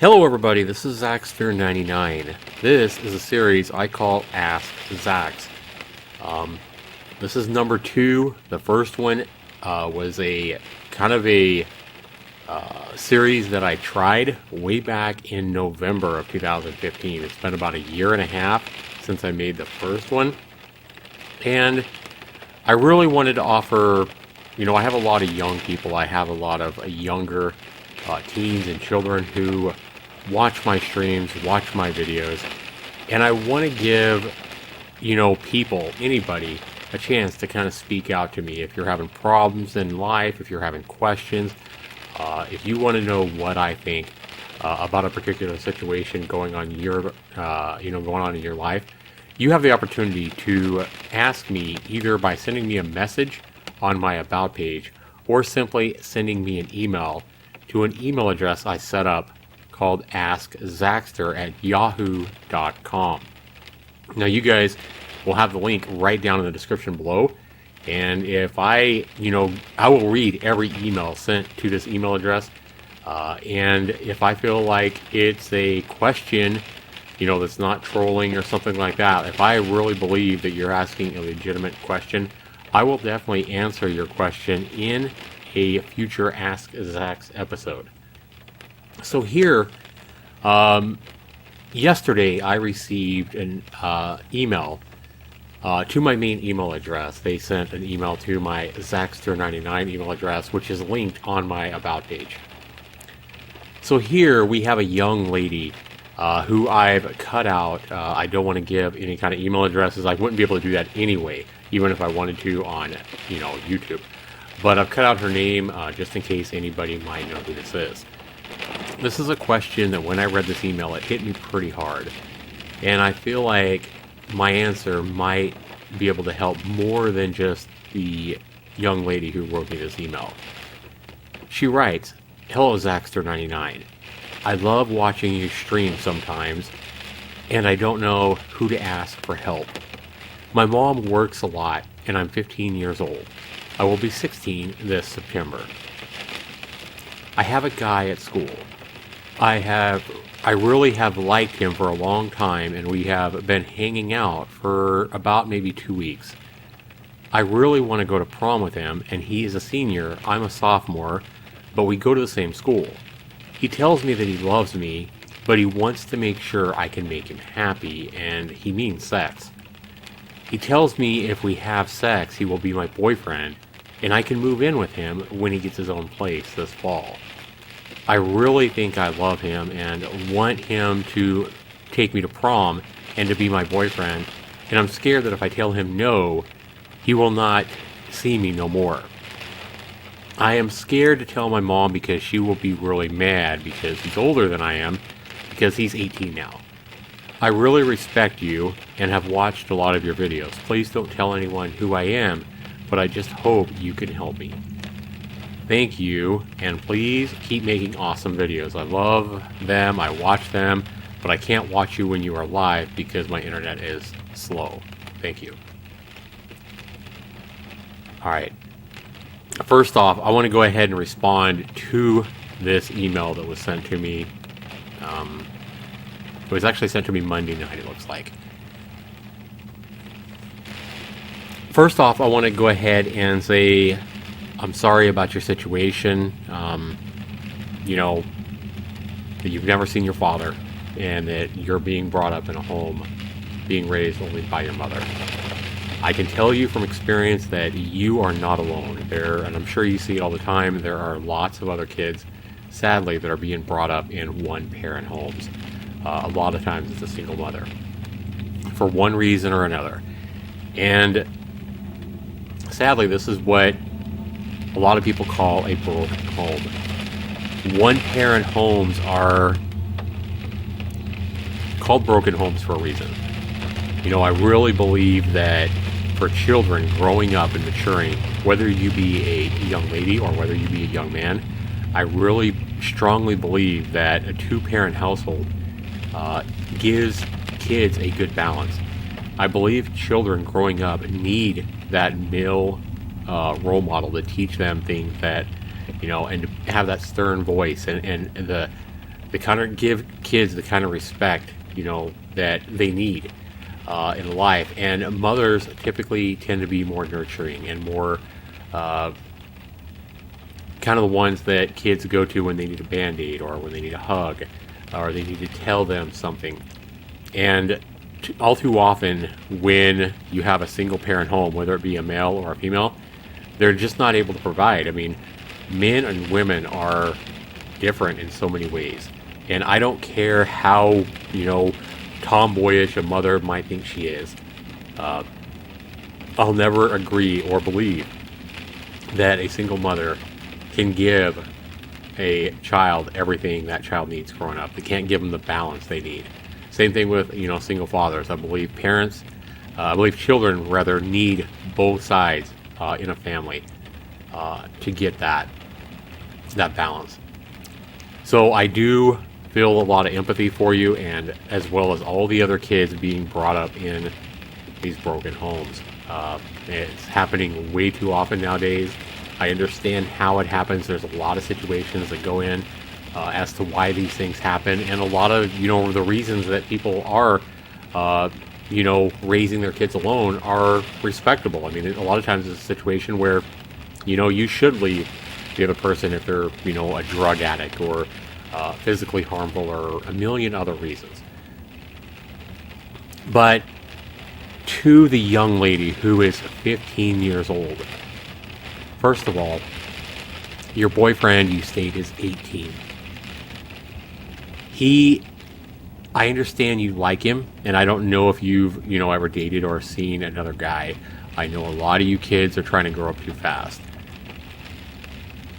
Hello everybody, this is AskZaxtor99. This is a series I call Ask Zax. This is number 2. The first one was a kind of a series that I tried way back in November of 2015. It's been about a year and a half since I made the first one. And I really wanted to offer, I have a lot of young people. I have a lot of younger teens and children who watch my streams, watch my videos, and I want to give, people, anybody, a chance to kind of speak out to me. If you're having problems in life, if you're having questions, if you want to know what I think about a particular situation going on in your life, you have the opportunity to ask me either by sending me a message on my About page or simply sending me an email to an email address I set up called AskZaxtor@yahoo.com. Now you guys will have the link right down in the description below, and if I will read every email sent to this email address, and if I feel like it's a question that's not trolling or something like that, if I really believe that you're asking a legitimate question, I will definitely answer your question in a future Ask Zax episode. So here, yesterday I received an email to my main email address. They sent an email to my Zaxtor99 email address, which is linked on my About page. So here we have a young lady who I've cut out. I don't want to give any kind of email addresses. I wouldn't be able to do that anyway, even if I wanted to on YouTube. But I've cut out her name just in case anybody might know who this is. This is a question that when I read this email, it hit me pretty hard. And I feel like my answer might be able to help more than just the young lady who wrote me this email. She writes, "Hello Zaxtor99. I love watching you stream sometimes, and I don't know who to ask for help. My mom works a lot, and I'm 15 years old. I will be 16 this September. I have a guy at school. I really have liked him for a long time, and we have been hanging out for about maybe 2 weeks. I really want to go to prom with him, and he is a senior, I'm a sophomore, but we go to the same school. He tells me that he loves me, but he wants to make sure I can make him happy, and he means sex. He tells me if we have sex, he will be my boyfriend, and I can move in with him when he gets his own place this fall. I really think I love him and want him to take me to prom and to be my boyfriend, and I'm scared that if I tell him no, he will not see me no more. I am scared to tell my mom because she will be really mad because he's older than I am, because he's 18 now. I really respect you and have watched a lot of your videos. Please don't tell anyone who I am, but I just hope you can help me. Thank you, and please keep making awesome videos. I love them, I watch them, but I can't watch you when you are live because my internet is slow. Thank you." Alright. First off, I want to go ahead and respond to this email that was sent to me. It was actually sent to me Monday night, it looks like. First off, I want to go ahead and say I'm sorry about your situation. That you've never seen your father and that you're being brought up in a home, being raised only by your mother. I can tell you from experience that you are not alone. And I'm sure you see it all the time, there are lots of other kids, sadly, that are being brought up in one-parent homes. A lot of times it's a single mother, for one reason or another. And sadly, this is what a lot of people call a broken home. One-parent homes are called broken homes for a reason. I really believe that for children growing up and maturing, whether you be a young lady or whether you be a young man, I really strongly believe that a two-parent household gives kids a good balance. I believe children growing up need that male role model to teach them things that, and to have that stern voice and the They kind of give kids the kind of respect, that they need in life. And mothers typically tend to be more nurturing and more kind of the ones that kids go to when they need a band-aid or when they need a hug or they need to tell them something. And all too often when you have a single parent home, whether it be a male or a female, they're just not able to provide. I mean, men and women are different in so many ways. And I don't care how, tomboyish a mother might think she is. I'll never agree or believe that a single mother can give a child everything that child needs growing up. They can't give them the balance they need. Same thing with, single fathers. I believe children rather need both sides in a family to get that balance. So I do feel a lot of empathy for you, and as well as all the other kids being brought up in these broken homes. It's happening way too often nowadays. I understand how it happens. There's a lot of situations that go in as to why these things happen, and a lot of the reasons that people are raising their kids alone are respectable. I mean, a lot of times it's a situation where you should leave the other person if they're a drug addict or physically harmful or a million other reasons. But to the young lady who is 15 years old, first of all, your boyfriend, you state, is 18. I understand you like him, and I don't know if you've, ever dated or seen another guy. I know a lot of you kids are trying to grow up too fast.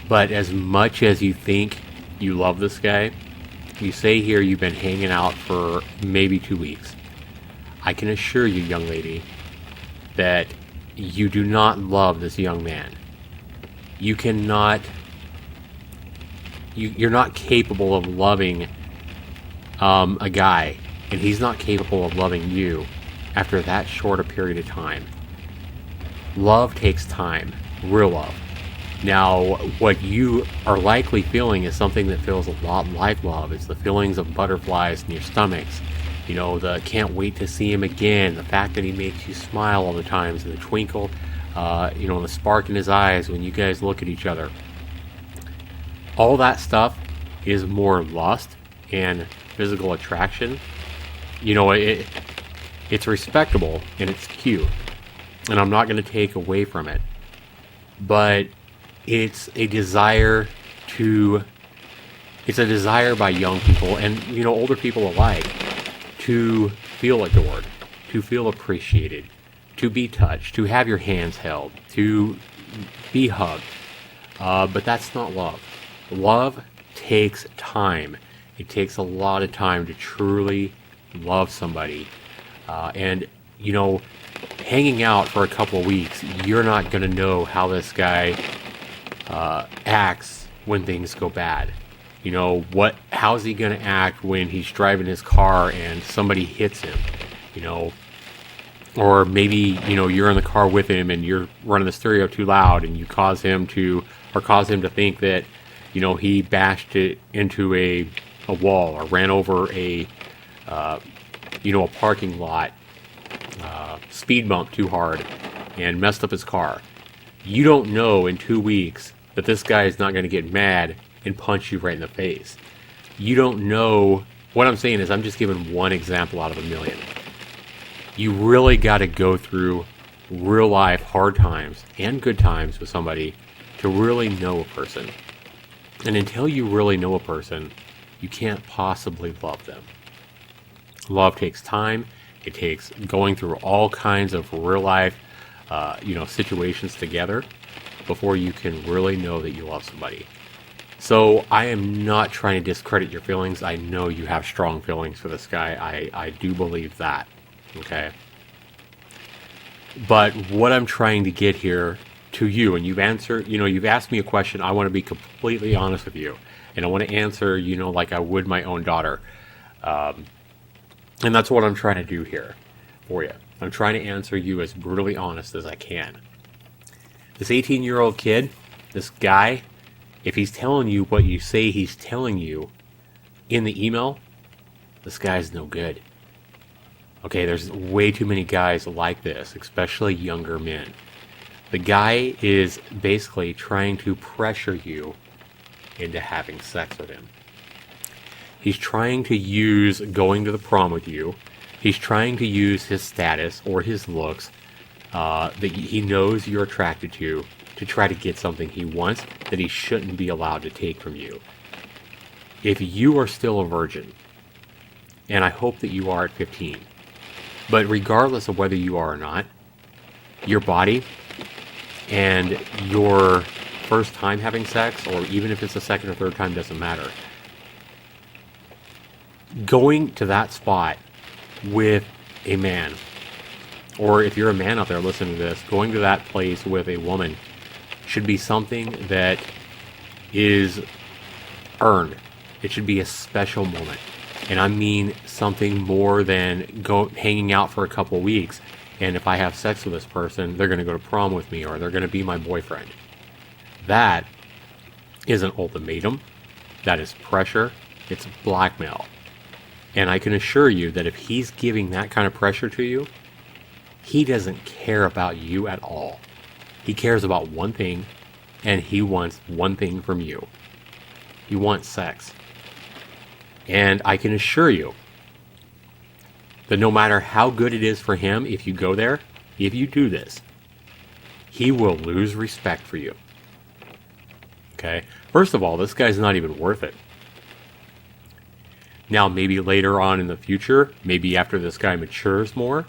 But as much as you think you love this guy, you say here you've been hanging out for maybe 2 weeks. I can assure you, young lady, that you do not love this young man. You cannot, you're not capable of loving a guy, and he's not capable of loving you after that short a period of time. Love takes time, real love. Now, what you are likely feeling is something that feels a lot like love. It's the feelings of butterflies in your stomachs. The can't wait to see him again. The fact that he makes you smile all the times, and the twinkle, the spark in his eyes when you guys look at each other. All that stuff is more lust and physical attraction. It's respectable and it's cute, and I'm not going to take away from it. But it's a desire by young people and older people alike to feel adored, to feel appreciated, to be touched, to have your hands held, to be hugged. But that's not love. Love takes time. It takes a lot of time to truly love somebody. And hanging out for a couple of weeks, you're not going to know how this guy acts when things go bad. How's he going to act when he's driving his car and somebody hits him? Or maybe, you're in the car with him and you're running the stereo too loud and you cause him to think that, he bashed it into a wall or ran over a parking lot, speed bump too hard and messed up his car. You don't know in 2 weeks that this guy is not going to get mad and punch you right in the face. You don't know. What I'm saying is I'm just giving one example out of a million. You really got to go through real life hard times and good times with somebody to really know a person. And until you really know a person, you can't possibly love them. Love takes time. It takes going through all kinds of real life situations together before you can really know that you love somebody. So I am not trying to discredit your feelings. I know you have strong feelings for this guy. I do believe that. Okay. But what I'm trying to get here to you, and you've asked me a question. I want to be completely honest with you. And I want to answer, like I would my own daughter. And that's what I'm trying to do here for you. I'm trying to answer you as brutally honest as I can. This 18-year-old kid, this guy, if he's telling you what you say he's telling you, in the email, this guy's no good. Okay, there's way too many guys like this, especially younger men. The guy is basically trying to pressure you into having sex with him. He's trying to use going to the prom with you. He's trying to use his status or his looks that he knows you're attracted to try to get something he wants that he shouldn't be allowed to take from you. If you are still a virgin, and I hope that you are at 15, but regardless of whether you are or not, your body and your first time having sex, or even if it's the second or third time, doesn't matter. Going to that spot with a man, or if you're a man out there listening to this, going to that place with a woman should be something that is earned. It should be a special moment. And I mean something more than hanging out for a couple weeks, and if I have sex with this person, they're going to go to prom with me, or they're going to be my boyfriend. That is an ultimatum. That is pressure. It's blackmail. And I can assure you that if he's giving that kind of pressure to you, he doesn't care about you at all. He cares about one thing, and he wants one thing from you. He wants sex. And I can assure you that no matter how good it is for him, if you go there, if you do this, he will lose respect for you. Okay? First of all, this guy's not even worth it. Now, maybe later on in the future, maybe after this guy matures more,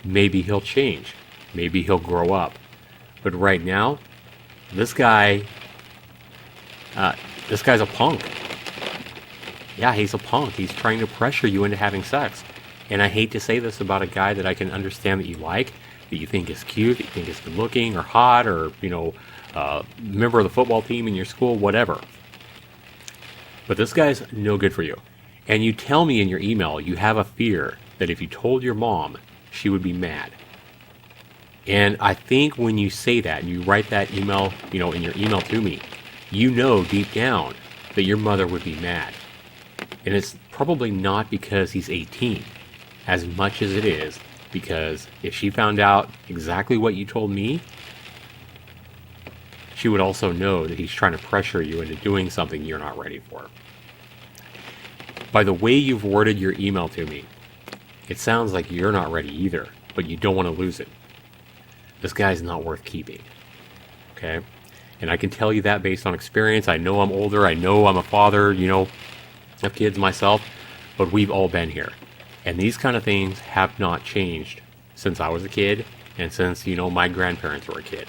maybe he'll change. Maybe he'll grow up. But right now, this guy's a punk. Yeah, he's a punk. He's trying to pressure you into having sex. And I hate to say this about a guy that I can understand that you like, that you think is cute, that you think is good looking or hot, or, member of the football team in your school, whatever. But this guy's no good for you. And you tell me in your email you have a fear that if you told your mom, she would be mad. And I think when you say that and you write that email, in your email to me, you know deep down that your mother would be mad. And it's probably not because he's 18, as much as it is because if she found out exactly what you told me, she would also know that he's trying to pressure you into doing something you're not ready for. By the way you've worded your email to me, it sounds like you're not ready either, but you don't want to lose it. This guy's not worth keeping. Okay? And I can tell you that based on experience. I know I'm older. I know I'm a father, of kids myself, but we've all been here. And these kind of things have not changed since I was a kid and since, my grandparents were a kid.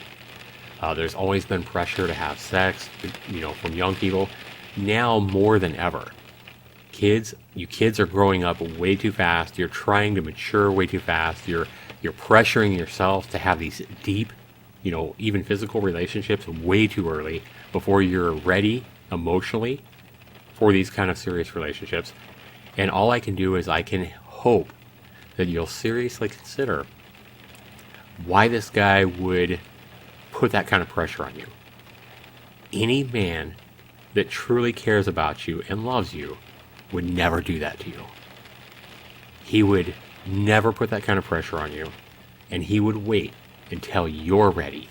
There's always been pressure to have sex, from young people. Now more than ever. You kids are growing up way too fast. You're trying to mature way too fast. You're pressuring yourself to have these deep, even physical relationships way too early before you're ready emotionally for these kind of serious relationships. And all I can do is I can hope that you'll seriously consider why this guy would put that kind of pressure on you. Any man that truly cares about you and loves you would never do that to you. He would never put that kind of pressure on you, and he would wait until you're ready.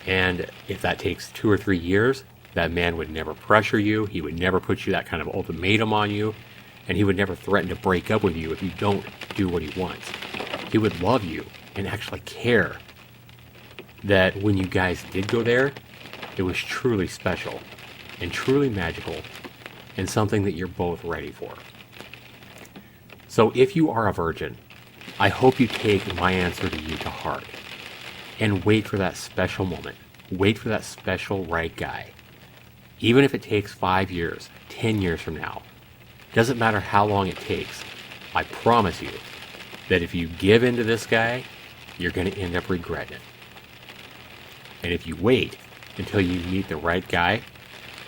And if that takes 2 or 3 years, that man would never pressure you. He would never put you that kind of ultimatum on you, and he would never threaten to break up with you if you don't do what he wants. He would love you and actually care that when you guys did go there, it was truly special and truly magical and something that you're both ready for. So if you are a virgin, I hope you take my answer to you to heart and wait for that special moment. Wait for that special right guy. Even if it takes 5 years, 10 years from now, doesn't matter how long it takes, I promise you that if you give in to this guy, you're going to end up regretting it. And if you wait until you meet the right guy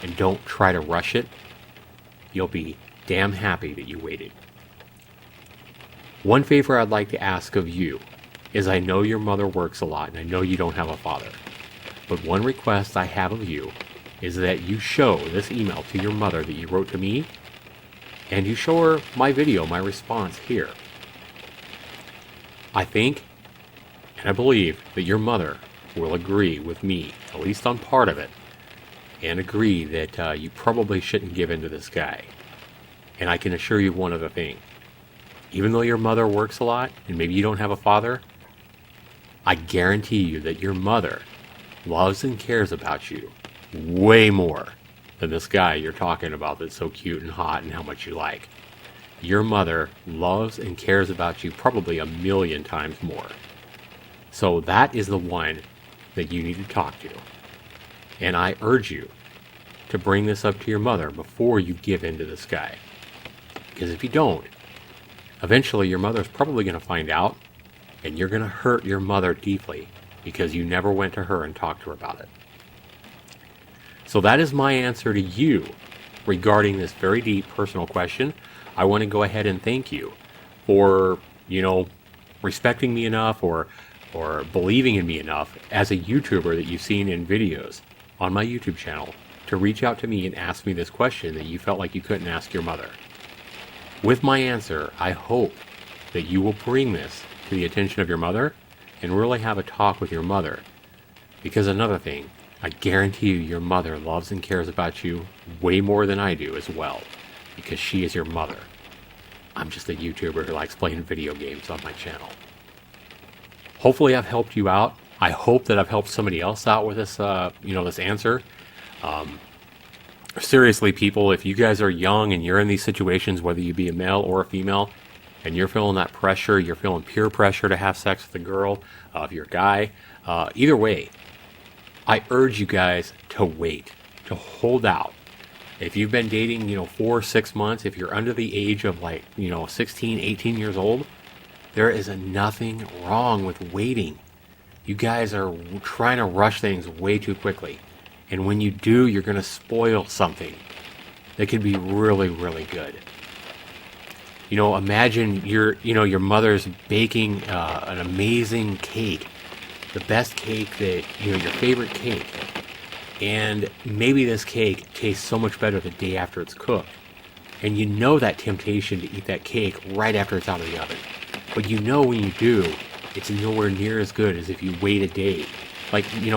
and don't try to rush it, you'll be damn happy that you waited. One favor I'd like to ask of you is I know your mother works a lot and I know you don't have a father. But one request I have of you is that you show this email to your mother that you wrote to me, and you show her my video, my response here. I think, and I believe, that your mother will agree with me, at least on part of it, and agree that you probably shouldn't give in to this guy. And I can assure you one other thing. Even though your mother works a lot, and maybe you don't have a father, I guarantee you that your mother loves and cares about you way more than this guy you're talking about that's so cute and hot and how much you like. Your mother loves and cares about you probably 1,000,000 times more. So that is the one that you need to talk to. And I urge you to bring this up to your mother before you give in to this guy. Because if you don't, eventually your mother's probably going to find out, and you're going to hurt your mother deeply because you never went to her and talked to her about it. So that is my answer to you regarding this very deep personal question. I want to go ahead and thank you for, respecting me enough or believing in me enough as a YouTuber that you've seen in videos on my YouTube channel to reach out to me and ask me this question that you felt like you couldn't ask your mother. With my answer, I hope that you will bring this to the attention of your mother and really have a talk with your mother. Because another thing, I guarantee you your mother loves and cares about you way more than I do as well, because she is your mother. I'm just a YouTuber who likes playing video games on my channel. Hopefully I've helped you out. I hope that I've helped somebody else out with this, this answer. Seriously, people, if you guys are young and you're in these situations, whether you be a male or a female, and you're feeling that pressure, you're feeling peer pressure to have sex with a girl, if you're a guy, either way, I urge you guys to wait, to hold out. If you've been dating, 4 or 6 months, if you're under the age of 16, 18 years old, there is nothing wrong with waiting. You guys are trying to rush things way too quickly. And when you do, you're going to spoil something that could be really, really good. Imagine your mother's baking an amazing cake, the best cake that, your favorite cake. And maybe this cake tastes so much better the day after it's cooked. And that temptation to eat that cake right after it's out of the oven. But when you do, it's nowhere near as good as if you wait a day.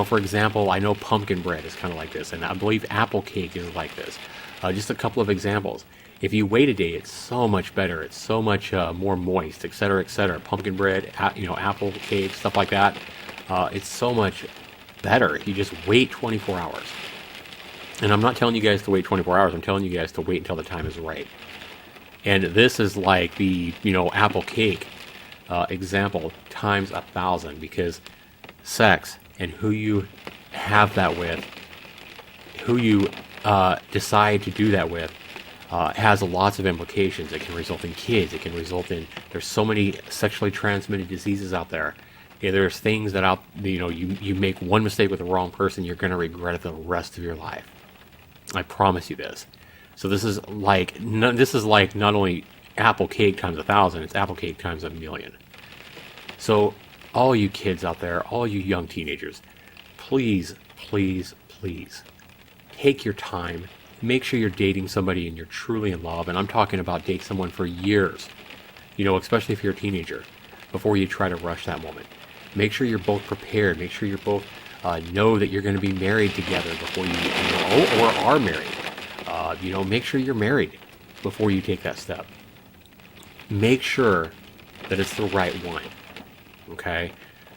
For example, I know pumpkin bread is kind of like this, and I believe apple cake is like this. Just a couple of examples. If you wait a day, it's so much better. It's so much more moist, etc., etc. Pumpkin bread, apple cake, stuff like that. It's so much better if you just wait 24 hours. And I'm not telling you guys to wait 24 hours. I'm telling you guys to wait until the time is right. And this is like the, apple cake example times 1,000, because sex and who you have that with, who you decide to do that with, has lots of implications. It can result in kids. It can result in, there's so many sexually transmitted diseases out there. There's things that you make one mistake with the wrong person, you're going to regret it the rest of your life. I promise you this. So this is like not only apple cake times 1,000, it's apple cake times 1,000,000. So all you kids out there, all you young teenagers, please, please, please take your time. Make sure you're dating somebody and you're truly in love. And I'm talking about date someone for years, especially if you're a teenager, before you try to rush that moment. Make sure you're both prepared. Make sure you're both know that you're going to be married together before you or are married. Make sure you're married before you take that step. Make sure that it's the right one. Okay?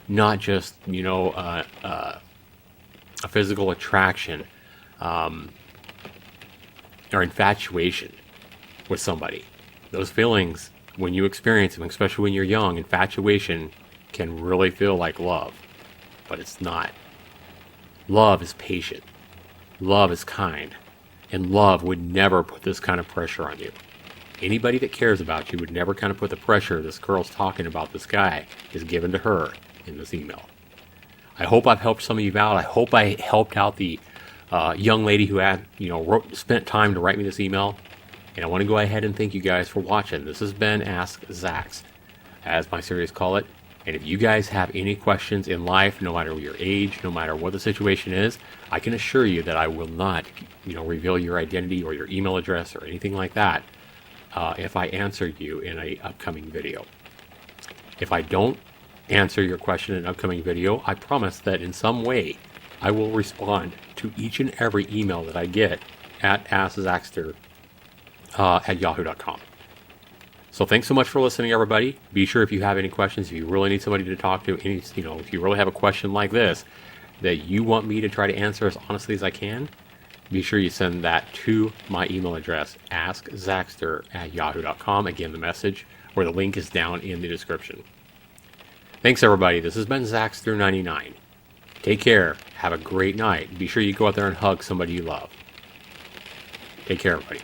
Not just, a physical attraction or infatuation with somebody. Those feelings, when you experience them, especially when you're young, infatuation can really feel like love, but it's not. Love is patient. Love is kind. And love would never put this kind of pressure on you. Anybody that cares about you would never kind of put the pressure this girl's talking about this guy is given to her in this email. I hope I've helped some of you out. I hope I helped out the young lady who had, spent time to write me this email. And I want to go ahead and thank you guys for watching. This has been Ask Zax, as my series call it. And if you guys have any questions in life, no matter your age, no matter what the situation is, I can assure you that I will not, reveal your identity or your email address or anything like that if I answer you in an upcoming video. If I don't answer your question in an upcoming video, I promise that in some way I will respond to each and every email that I get at AskZaxtor at yahoo.com. So thanks so much for listening, everybody. Be sure if you have any questions, if you really need somebody to talk to, if you really have a question like this that you want me to try to answer as honestly as I can, be sure you send that to my email address, AskZaxtor at yahoo.com. Again, the message or the link is down in the description. Thanks, everybody. This has been Zaxtor99. Take care. Have a great night. Be sure you go out there and hug somebody you love. Take care, everybody.